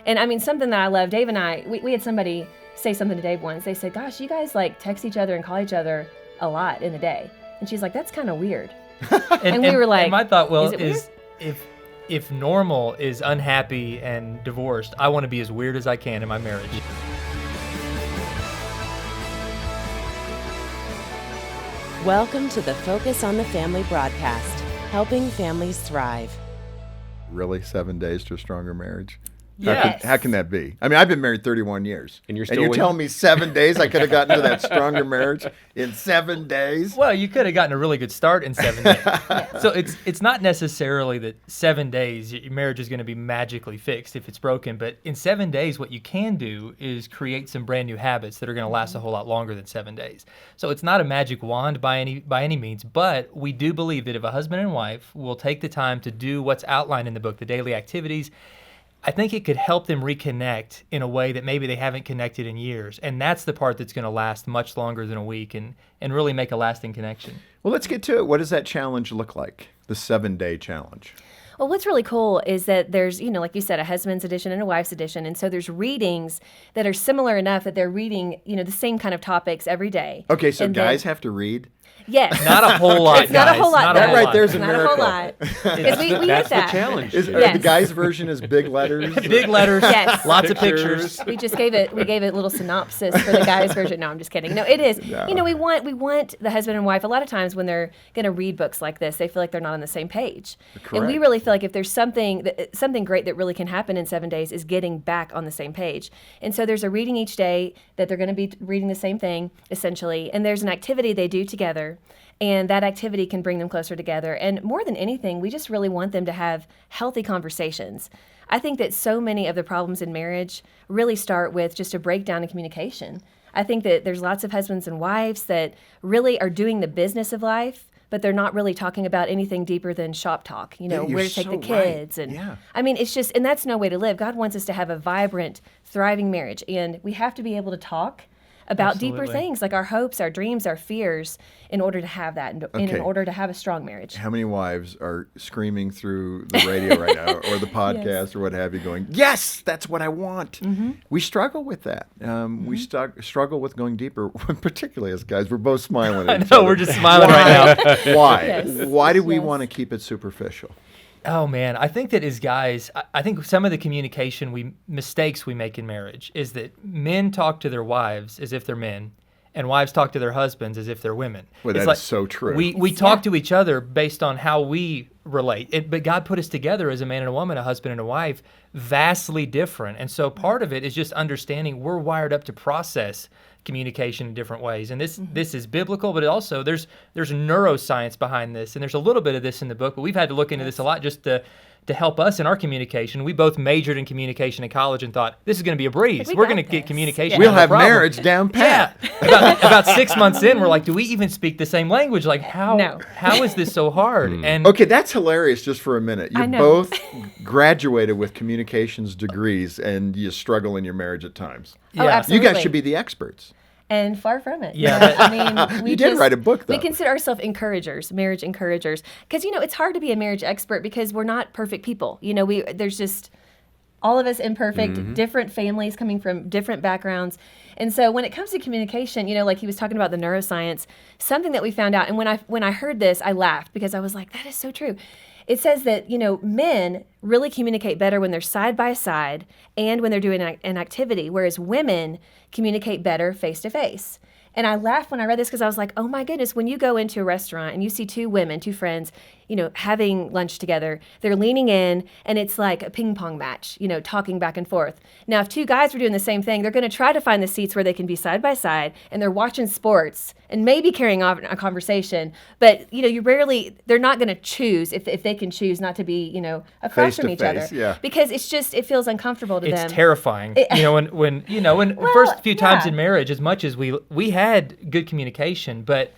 And I mean, something that I love, Dave and I, we had somebody say something to Dave once. They said, gosh, you guys like text each other and call each other a lot in the day. And she's like, that's kind of weird. And we were like, and my thought, is if normal is unhappy and divorced, I want to be as weird as I can in my marriage. Welcome to the Focus on the Family broadcast, helping families thrive. Really? 7 days to a stronger marriage? Yes. How can that be? I mean, I've been married 31 years. And you're still you're winning? telling me 7 days I could have gotten to that stronger marriage in 7 days? Well, you could have gotten a really good start in 7 days. So it's not necessarily that 7 days your marriage is going to be magically fixed if it's broken, but in 7 days what you can do is create some brand new habits that are going to last a whole lot longer than 7 days. So it's not a magic wand by any means, but we do believe that if a husband and wife will take the time to do what's outlined in the book, the daily activities, I think it could help them reconnect in a way that maybe they haven't connected in years. And that's the part that's going to last much longer than a week and really make a lasting connection. Well, let's get to it. What does that challenge look like? The 7-day challenge. Well, what's really cool is that there's, like you said, a husband's edition and a wife's edition. And so there's readings that are similar enough that they're reading, the same kind of topics every day. Okay, so And guys then, have to read? Yes. Not a whole lot, It's not guys. a whole lot. Not a That whole right lot. there's a Not a miracle. whole lot. 'Cause we That's get the that. challenge. Yes. The guy's version is big letters? Big letters, Yes. lots of pictures. We gave it a little synopsis for the guy's version. No, I'm just kidding. No, it is. No. We want the husband and wife. A lot of times when they're going to read books like this, they feel like they're not on the same page. And we Correct. really feel like if there's something great that really can happen in 7 days is getting back on the same page. And so there's a reading each day that they're going to be reading the same thing essentially, and there's an activity they do together. And that activity can bring them closer together. And more than anything, we just really want them to have healthy conversations. I think that so many of the problems in marriage really start with just a breakdown in communication. I think that there's lots of husbands and wives that really are doing the business of life, but they're not really talking about anything deeper than shop talk, you're where to take the so right. kids. And Yeah. I mean, it's just, and that's no way to live. God wants us to have a vibrant, thriving marriage. And we have to be able to talk about deeper Absolutely. things like our hopes, our dreams, our fears in order to have that and in Okay. order to have a strong marriage. How many wives are screaming through the radio right now or the podcast or what have you going, yes, that's what I want. We struggle with that. We struggle with going deeper, particularly as guys. We're both smiling at each No, other. we're just smiling right now. Why? Yes. Why do we Yes. want to keep it superficial? Oh man, I think that as guys, I think some of the communication mistakes we make in marriage is that men talk to their wives as if they're men, and wives talk to their husbands as if they're women. Well, It's that is so true. We talk to each other based on how we relate, but God put us together as a man and a woman, a husband and a wife, vastly different. And so part of it is just understanding we're wired up to process communication in different ways, and this is biblical, but also there's neuroscience behind this, and there's a little bit of this in the book, but we've had to look into this a lot just to help us in our communication. We both majored in communication in college and thought this is going to be a breeze. We We're got going to get this. communication. We'll no have problem. marriage down Yeah, pat. about 6 months in, we're like, do we even speak the same language? Like, how is this so hard? And Okay, that's hilarious just for a minute. You I know. both graduated with communications degrees and you struggle in your marriage at times. Oh, Yeah. absolutely. You guys should be the experts. And far from it. Yeah, But, I mean, we You did just- write a book, though. We consider ourselves encouragers, marriage encouragers, because it's hard to be a marriage expert because we're not perfect people. There's just all of us imperfect, different families coming from different backgrounds, and so when it comes to communication, like he was talking about the neuroscience, something that we found out, and when I heard this, I laughed because I was like, that is so true. It says that, men really communicate better when they're side by side and when they're doing an activity, whereas women communicate better face to face. And I laughed when I read this because I was like, oh my goodness, when you go into a restaurant and you see two women, two friends, having lunch together, they're leaning in and it's like a ping pong match, talking back and forth. Now, if two guys were doing the same thing, they're going to try to find the seats where they can be side by side and they're watching sports and maybe carrying on a conversation. But, they're not going to choose if they can choose not to be, across Face from to each face, other. yeah. Because it feels uncomfortable to them. it's terrifying. When Well, first few times yeah. in marriage, as much as we had good communication, but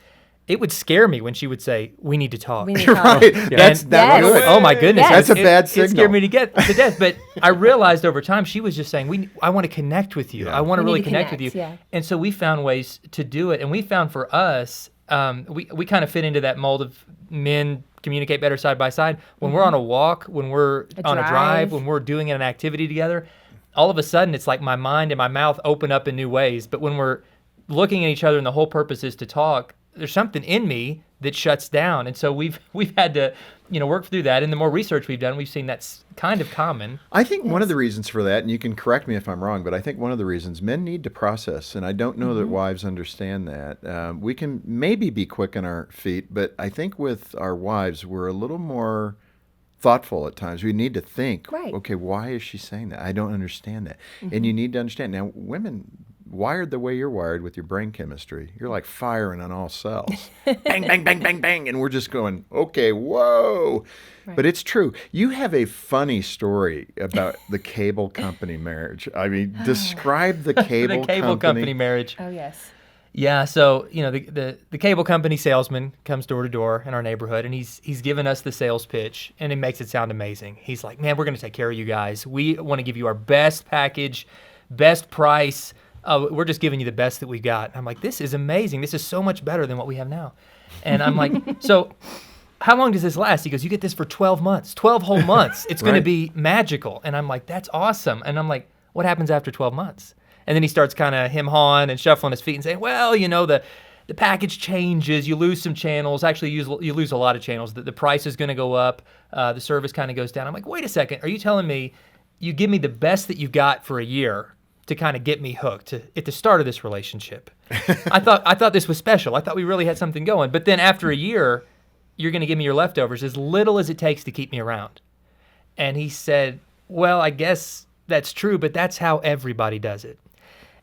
it would scare me when she would say, "We need to talk." We need to talk. Right. That's Yes. good. Oh my goodness, Yes. That's a bad It signal. scared me to death. But I realized over time she was just saying, I want to connect with you. Yeah. I want to We really need to connect with you. connect, yeah. And so we found ways to do it, and we found for us, we kind of fit into that mold of men communicate better side by side. When we're on a walk, when we're on a drive, drive. when we're doing an activity together, all of a sudden it's like my mind and my mouth open up in new ways. But when we're looking at each other and the whole purpose is to talk, there's something in me that shuts down. And so we've had to, work through that. And the more research we've done, we've seen that's kind of common. I think one of the reasons for that, and you can correct me if I'm wrong, but I think one of the reasons men need to process, and I don't know that wives understand that. We can maybe be quick on our feet, but I think with our wives, we're a little more thoughtful at times. We need to think, Right. okay, why is she saying that? I don't understand that. And you need to understand. Now, women wired the way you're wired with your brain chemistry, you're like firing on all cells. Bang, bang, bang, bang, bang. And we're just going, okay, whoa. Right. But it's true. You have a funny story about the cable company marriage. I mean, describe the cable, The cable company marriage. Oh, yes. Yeah, so the cable company salesman comes door to door in our neighborhood, and he's given us the sales pitch, and it makes it sound amazing. He's like, man, we're going to take care of you guys. We want to give you our best package, best price. We're just giving you the best that we got. And I'm like, this is amazing. This is so much better than what we have now. And I'm like, so how long does this last? He goes, you get this for 12 months, 12 whole months. It's going to be magical. And I'm like, that's awesome. And I'm like, what happens after 12 months? And then he starts kind of him-hawing and shuffling his feet and saying, well, the package changes. You lose some channels. Actually, you lose a lot of channels. The price is going to go up. The service kind of goes down. I'm like, wait a second. Are you telling me you give me the best that you've got for a year to kind of get me hooked at the start of this relationship? I thought this was special. I thought we really had something going. But then after a year, you're going to give me your leftovers, as little as it takes to keep me around. And he said, well, I guess that's true, but that's how everybody does it.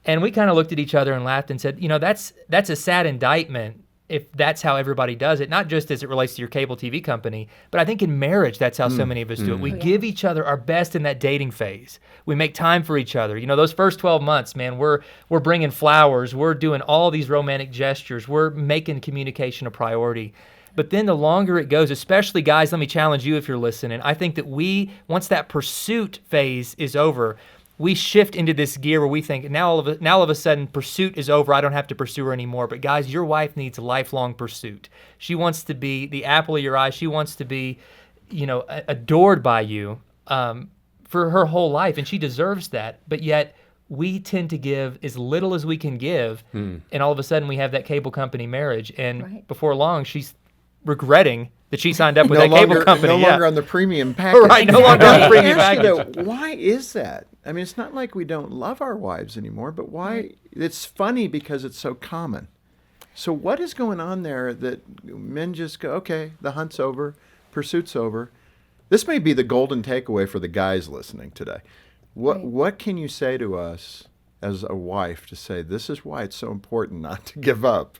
And we kind of looked at each other and laughed and said, that's a sad indictment if that's how everybody does it, not just as it relates to your cable TV company, but I think in marriage, that's how so many of us do it. We give each other our best in that dating phase. We make time for each other. Those first 12 months, man, we're bringing flowers. We're doing all these romantic gestures. We're making communication a priority. But then the longer it goes, especially guys, let me challenge you if you're listening. I think that once that pursuit phase is over, we shift into this gear where we think now all of a sudden pursuit is over. I don't have to pursue her anymore. But guys, your wife needs a lifelong pursuit. She wants to be the apple of your eye. She wants to be, adored by you for her whole life, and she deserves that. But yet we tend to give as little as we can give, and all of a sudden we have that cable company marriage. And before long, she's regretting that she signed up with that cable company. No longer on the premium package. Right, no longer on the premium package. Why is that? I mean, it's not like we don't love our wives anymore, but why? It's funny because it's so common. So what is going on there that men just go, okay, the hunt's over, pursuit's over. This may be the golden takeaway for the guys listening today. What can you say to us as a wife to say, this is why it's so important not to give up?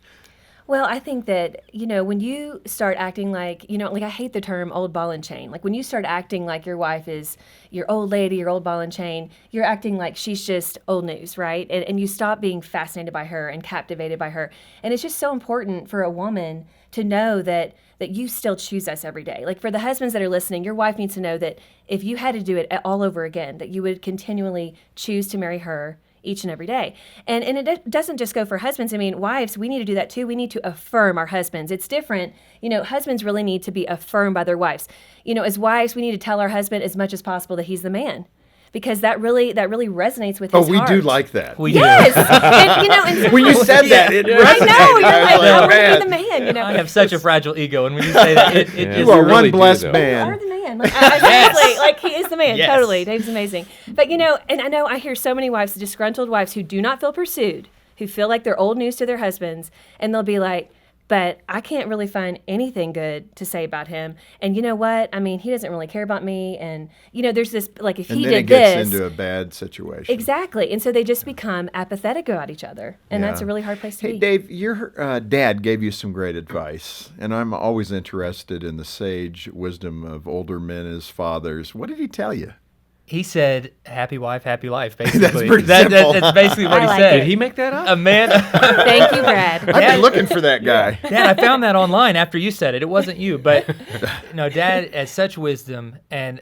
Well, I think that, when you start acting like, I hate the term old ball and chain. Like when you start acting like your wife is your old lady, your old ball and chain, you're acting like she's just old news, right? And you stop being fascinated by her and captivated by her. And it's just so important for a woman to know that you still choose us every day. Like for the husbands that are listening, your wife needs to know that if you had to do it all over again, that you would continually choose to marry her each and every day. And it doesn't just go for husbands. I mean, wives, we need to do that too. We need to affirm our husbands. It's different. Husbands really need to be affirmed by their wives. As wives, we need to tell our husband as much as possible that he's the man, because that really resonates with his heart. We do like that. We yes. do. And when you said that, it resonated. I know. You're I like, was I want to man. be the man. I have such a fragile ego, and when you say that, it You just are really one do, blessed though. You man. are the man. Like, seriously, like he is the man. Yes. Totally. Dave's amazing. But, and I know I hear so many wives, disgruntled wives who do not feel pursued, who feel like they're old news to their husbands, and they'll be like, but I can't really find anything good to say about him. And you know what? I mean, he doesn't really care about me. And, there's this, like, if And he then did it gets this. into a bad situation. Exactly. And so they just become apathetic about each other. And that's a really hard place to Hey, be. Dave, your dad gave you some great advice, and I'm always interested in the sage wisdom of older men as fathers. What did he tell you? He said, happy wife, happy life, basically. That's pretty simple. That's basically what I he like said. it. Did he make that up? A man. Thank you, Brad. I've been looking for that guy. Dad, I found that online after you said it. It wasn't you, but no, Dad has such wisdom. And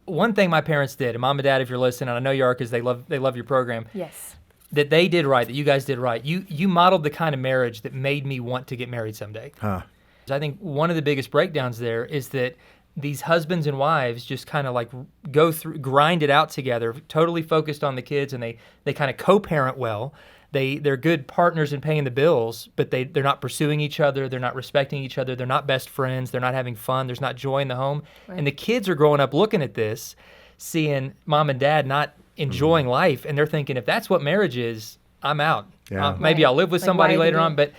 one thing my parents did, and Mom and Dad, if you're listening, and I know you are because they love your program, Yes. that they did right, that you guys did right. You modeled the kind of marriage that made me want to get married someday. Huh. I think one of the biggest breakdowns there is that these husbands and wives just kind of like grind it out together, totally focused on the kids, and they kind of co-parent well. They're good partners in paying the bills, but they're not pursuing each other. They're not respecting each other. They're not best friends. They're not having fun. There's not joy in the home. Right. And the kids are growing up looking at this, seeing mom and dad not enjoying life, and they're thinking, if that's what marriage is, I'm out. Yeah. Maybe I'll live with somebody later on, but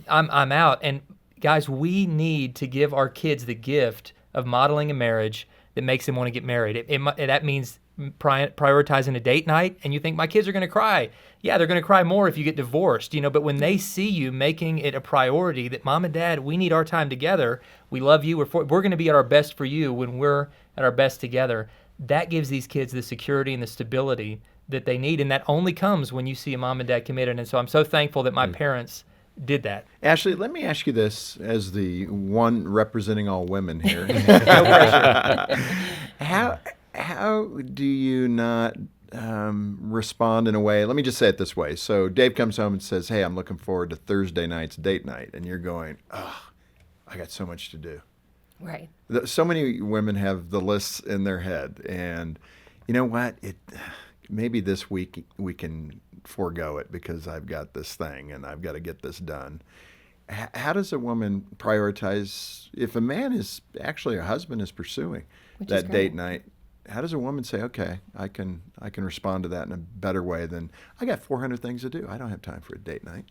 I'm out. And guys, we need to give our kids the gift of modeling a marriage that makes them want to get married. That means prioritizing a date night, and you think my kids are going to cry. Yeah, they're going to cry more if you get divorced, but when they see you making it a priority that mom and dad, we need our time together. We love you. We're going to be at our best for you when we're at our best together. That gives these kids the security and the stability that they need, and that only comes when you see a mom and dad committed. And so I'm so thankful that my parents did that. Ashley, let me ask you this as the one representing all women here. No pressure. How do you not respond in a way? Let me just say it this way. So Dave comes home and says, hey, I'm looking forward to Thursday night's date night. And you're going, oh, I got so much to do. Right. So many women have the lists in their head. And you know what? Maybe this week we can forego it because I've got this thing and I've got to get this done. How does a woman prioritize if a man is actually a husband is pursuing that date night? How does a woman say, okay, I can respond to that in a better way than I got 400 things to do. I don't have time for a date night.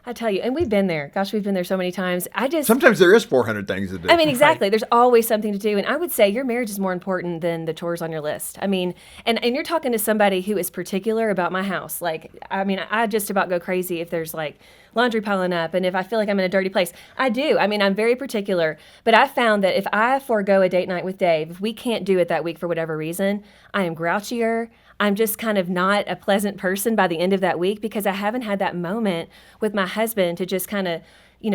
I tell you, and we've been there. Gosh, we've been there so many times. Sometimes there is 400 things to do. I mean, exactly. Right. There's always something to do. And I would say your marriage is more important than the chores on your list. I mean, and you're talking to somebody who is particular about my house. Like, I mean, I just about go crazy if there's like laundry piling up and if I feel like I'm in a dirty place. I do. I mean, I'm very particular. But I found that if I forego a date night with Dave, if we can't do it that week for whatever reason, I am grouchier. I'm just kind of not a pleasant person by the end of that week because I haven't had that moment with my husband to just kind of,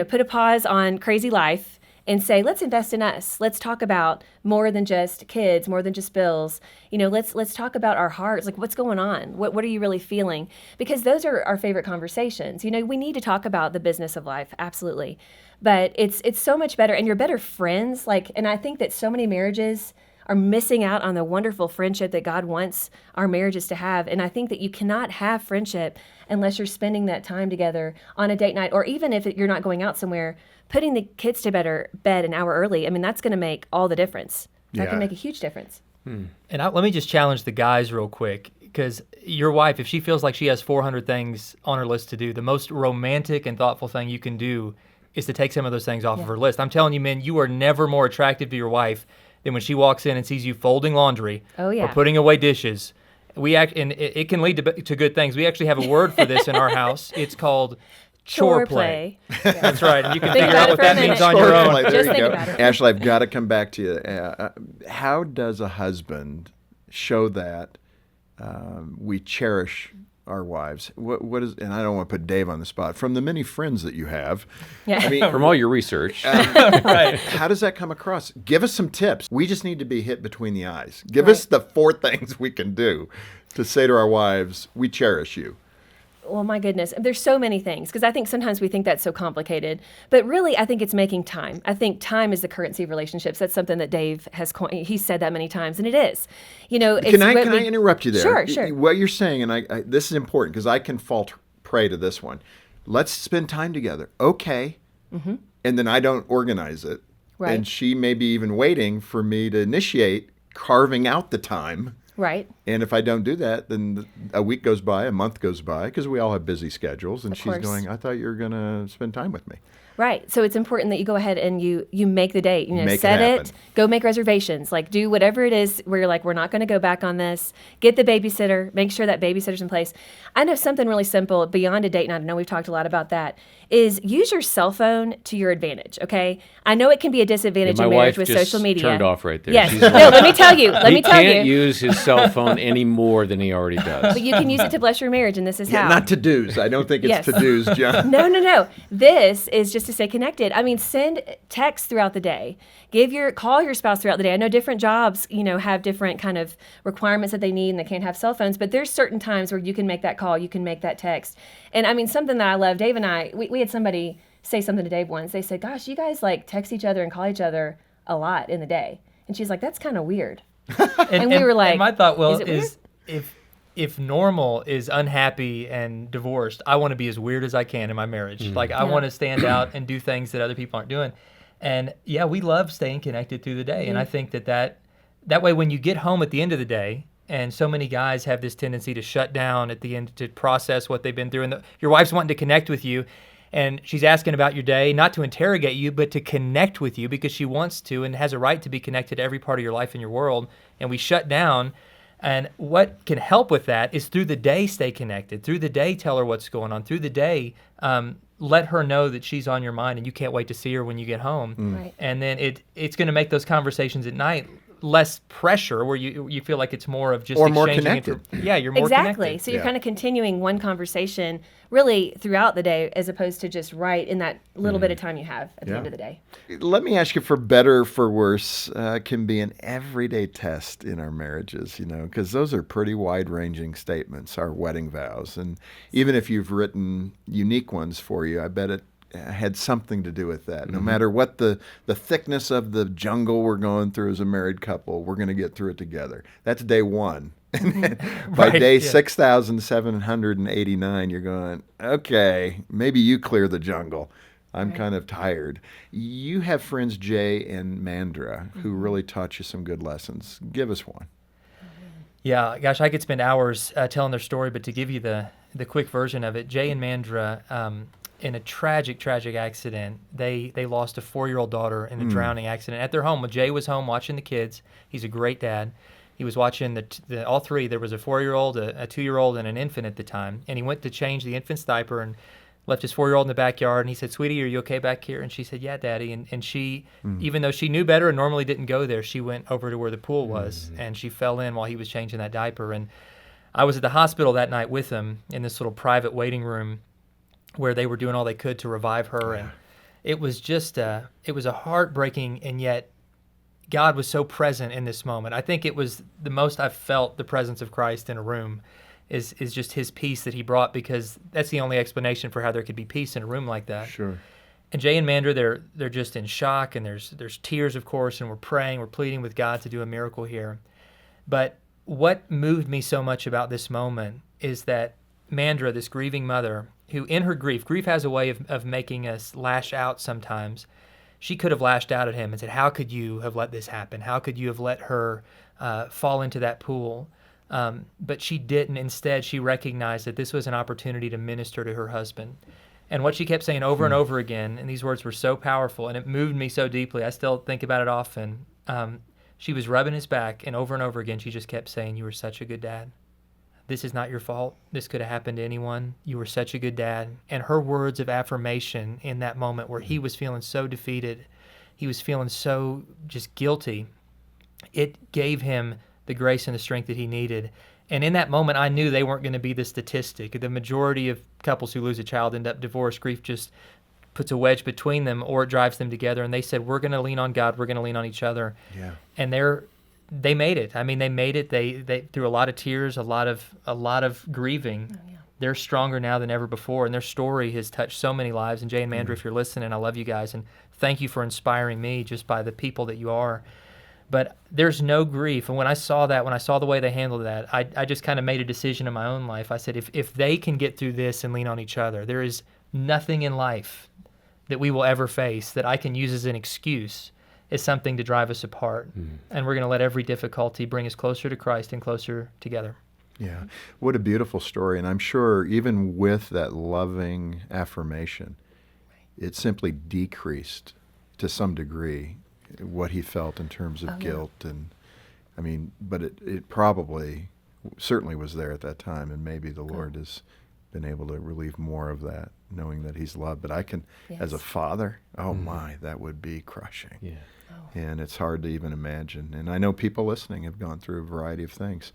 put a pause on crazy life and say, let's invest in us. Let's talk about more than just kids, more than just bills. Let's talk about our hearts. Like, what's going on? What are you really feeling? Because those are our favorite conversations. We need to talk about the business of life, absolutely. But it's so much better, and you're better friends. And I think that so many marriages are missing out on the wonderful friendship that God wants our marriages to have. And I think that you cannot have friendship unless you're spending that time together on a date night, or even if you're not going out somewhere, putting the kids to bed an hour early. I mean, that's going to make all the difference. That can make a huge difference. And let me just challenge the guys real quick, because your wife, if she feels like she has 400 things on her list to do, the most romantic and thoughtful thing you can do is to take some of those things off of her list. I'm telling you, men, you are never more attractive to your wife than when she walks in and sees you folding laundry or putting away dishes. And it can lead to good things. We actually have a word for this in our house. It's called chore play. That's right. And you can figure out what that means on your own. There you go. Ashley, I've got to come back to you. How does a husband show that we cherish our wives? What is, and I don't want to put Dave on the spot, from the many friends that you have, I mean, from all your research, right? How does that come across? Give us some tips. We just need to be hit between the eyes. Give us the 4 things we can do to say to our wives, we cherish you. Well, my goodness, there's so many things, because I think sometimes we think that's so complicated, but really I think it's making time. I think time is the currency of relationships. That's something that Dave has coined. He's said that many times, and it is. Can I interrupt you there? Sure. What you're saying, and this is important because I can fall prey to this one. Let's spend time together. Okay. Mm-hmm. And then I don't organize it. Right. And she may be even waiting for me to initiate carving out the time. Right. And if I don't do that, then a week goes by, a month goes by, because we all have busy schedules. And she's going, I thought you were going to spend time with me. Right. So it's important that you go ahead and you make the date. Set it, go make reservations. Like, do whatever it is where you're like, we're not going to go back on this. Get the babysitter. Make sure that babysitter's in place. I know something really simple beyond a date night. I know we've talked a lot about that. Is use your cell phone to your advantage. Okay. I know it can be a disadvantage in marriage with social media. Turned off right there. Yes. No. Let me tell you. He can't use his cell phone any more than he already does. But you can use it to bless your marriage, and this is how. Not to dos. I don't think it's to dos, John. No. This is just to stay connected. I mean, send texts throughout the day. Call your spouse throughout the day. I know different jobs, have different kind of requirements that they need, and they can't have cell phones. But there's certain times where you can make that call, you can make that text. And I mean, something that I love, Dave and I, we had somebody say something to Dave once. They said, "Gosh, you guys like text each other and call each other a lot in the day. And she's like, that's kind of weird. And we were like, and my thought, well, is it is if normal is unhappy and divorced, I want to be as weird as I can in my marriage. Like I want to stand out and do things that other people aren't doing. And yeah, we love staying connected through the day. And I think that way, when you get home at the end of the day, and so many guys have this tendency to shut down at the end to process what they've been through. And your wife's wanting to connect with you, and she's asking about your day, not to interrogate you, but to connect with you because she wants to and has a right to be connected to every part of your life and your world. And we shut down. And what can help with that is through the day, stay connected. Through the day, tell her what's going on. Through the day, let her know that she's on your mind and you can't wait to see her when you get home. Right. And then it's going to make those conversations at night less pressure, where you feel like it's more of just Or more exchanging connected. Yeah, you're more Exactly. connected. So you're Yeah. kind of continuing one conversation really throughout the day as opposed to just right in that little bit of time you have at the end of the day. Let me ask you, for better or for worse, can be an everyday test in our marriages, because those are pretty wide-ranging statements, our wedding vows. And even if you've written unique ones for you, I bet it had something to do with that. No matter what the thickness of the jungle we're going through as a married couple, we're going to get through it together. That's day one. By Right, day yeah. 6,789, you're going, okay, maybe you clear the jungle. I'm kind of tired. You have friends, Jay and Mandra, who really taught you some good lessons. Give us one. Yeah, gosh, I could spend hours telling their story, but to give you the quick version of it, Jay and Mandra, in a tragic accident, they lost a 4-year-old daughter in a drowning accident at their home. When Jay was home watching the kids, he's a great dad. He was watching all three. There was a 4-year-old, a 2-year-old, and an infant at the time. And he went to change the infant's diaper and left his 4-year-old in the backyard. And he said, "Sweetie, are you okay back here?" And she said, "Yeah, Daddy." And she, even though she knew better and normally didn't go there, she went over to where the pool was, and she fell in while he was changing that diaper. And I was at the hospital that night with him in this little private waiting room where they were doing all they could to revive her. And it was just, it was a heartbreaking, and yet God was so present in this moment. I think it was the most I've felt the presence of Christ in a room is just his peace that he brought, because that's the only explanation for how there could be peace in a room like that. Sure. And Jay and Mandra, they're just in shock, and there's tears, of course, and we're praying, we're pleading with God to do a miracle here. But what moved me so much about this moment is that Mandra, this grieving mother, who in her grief has a way of making us lash out sometimes. She could have lashed out at him and said, "How could you have let this happen? How could you have let her fall into that pool?" But she didn't. Instead, she recognized that this was an opportunity to minister to her husband. And what she kept saying over and over again, and these words were so powerful, and it moved me so deeply, I still think about it often. She was rubbing his back, and over again, she just kept saying, "You were such a good dad. This is not your fault. This could have happened to anyone. You were such a good dad." And her words of affirmation in that moment where he was feeling so defeated, he was feeling so just guilty, it gave him the grace and the strength that he needed. And in that moment, I knew they weren't going to be the statistic. The majority of couples who lose a child end up divorced. Grief just puts a wedge between them, or it drives them together. And they said, "We're going to lean on God. We're going to lean on each other." Yeah. And they made it. I mean, they made it. They through a lot of tears, a lot of grieving. They're stronger now than ever before, and their story has touched so many lives. And Jay and Mandra, if you're listening, I love you guys, and thank you for inspiring me just by the people that you are. But there's no grief. And when I saw the way they handled that, I just kind of made a decision in my own life. I said, if they can get through this and lean on each other, there is nothing in life that we will ever face that I can use as an excuse as something to drive us apart. And we're going to let every difficulty bring us closer to Christ and closer together. Yeah. What a beautiful story. And I'm sure even with that loving affirmation, it simply decreased to some degree what he felt in terms of guilt. And I mean, but it probably certainly was there at that time. And maybe the Lord has been able to relieve more of that, knowing that he's loved. But I can, as a father, my, that would be crushing. Yeah. And it's hard to even imagine. And I know people listening have gone through a variety of things.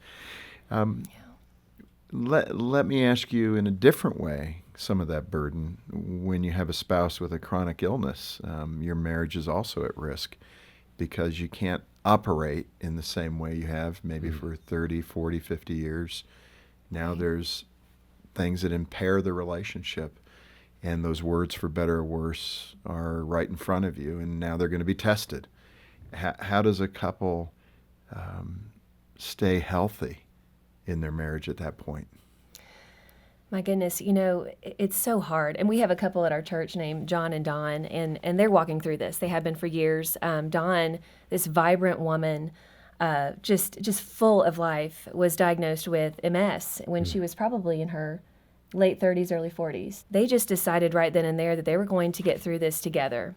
Let me ask you in a different way some of that burden. When you have a spouse with a chronic illness, your marriage is also at risk because you can't operate in the same way you have maybe for 30, 40, 50 years. Now there's things that impair the relationship, and those words, for better or worse, are right in front of you, and now they're going to be tested. how does a couple stay healthy in their marriage at that point? My goodness, it's so hard. And we have a couple at our church named John and Dawn, and they're walking through this. They have been for years. Dawn, this vibrant woman, just full of life, was diagnosed with MS when she was probably in her late 30s, early 40s. They just decided right then and there that they were going to get through this together.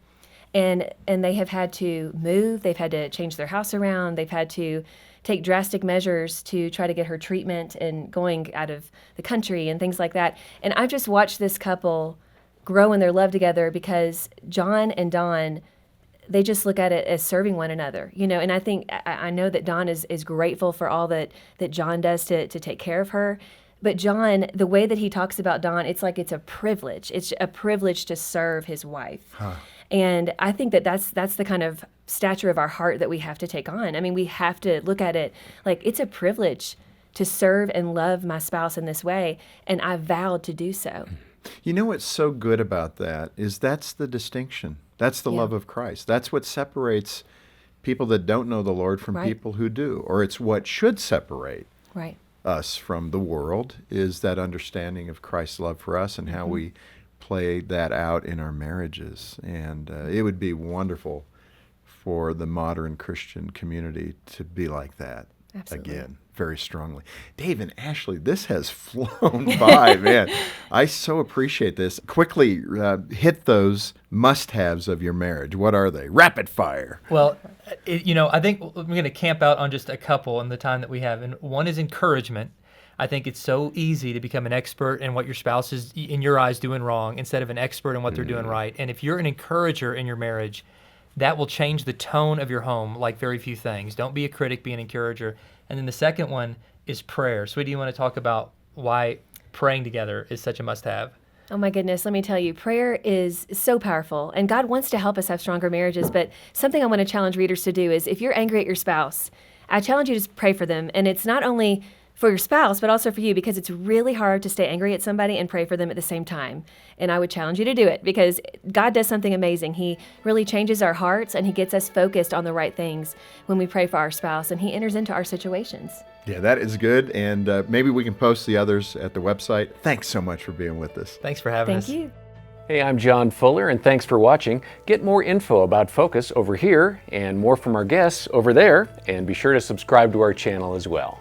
And they have had to move. They've had to change their house around. They've had to take drastic measures to try to get her treatment and going out of the country and things like that. And I've just watched this couple grow in their love together because John and Dawn, they just look at it as serving one another, and I know that Dawn is grateful for all that John does to take care of her. But John, the way that he talks about Dawn, it's like it's a privilege. It's a privilege to serve his wife. And I think that's the kind of stature of our heart that we have to take on. I mean, we have to look at it like it's a privilege to serve and love my spouse in this way, and I vowed to do so. What's so good about that is that's the distinction. That's the love of Christ. That's what separates people that don't know the Lord from people who do, or it's what should separate us from the world, is that understanding of Christ's love for us and how we play that out in our marriages. And it would be wonderful for the modern Christian community to be like that. Absolutely. Again, very strongly. Dave and Ashley, this has flown by, man. I so appreciate this. Quickly hit those must-haves of your marriage. What are they? Rapid fire. Well, I think we're going to camp out on just a couple in the time that we have. And one is encouragement. I think it's so easy to become an expert in what your spouse is, in your eyes, doing wrong instead of an expert in what they're doing right. And if you're an encourager in your marriage, that will change the tone of your home like very few things. Don't be a critic, be an encourager. And then the second one is prayer. Sweetie, you want to talk about why praying together is such a must-have? Oh my goodness, let me tell you, prayer is so powerful, and God wants to help us have stronger marriages, but something I want to challenge readers to do is if you're angry at your spouse, I challenge you to pray for them. And it's not only for your spouse, but also for you, because it's really hard to stay angry at somebody and pray for them at the same time. And I would challenge you to do it because God does something amazing. He really changes our hearts and He gets us focused on the right things when we pray for our spouse, and He enters into our situations. Yeah, that is good. And maybe we can post the others at the website. Thanks so much for being with us. Thanks for having us. Thank you. Hey, I'm John Fuller, and thanks for watching. Get more info about Focus over here and more from our guests over there, and be sure to subscribe to our channel as well.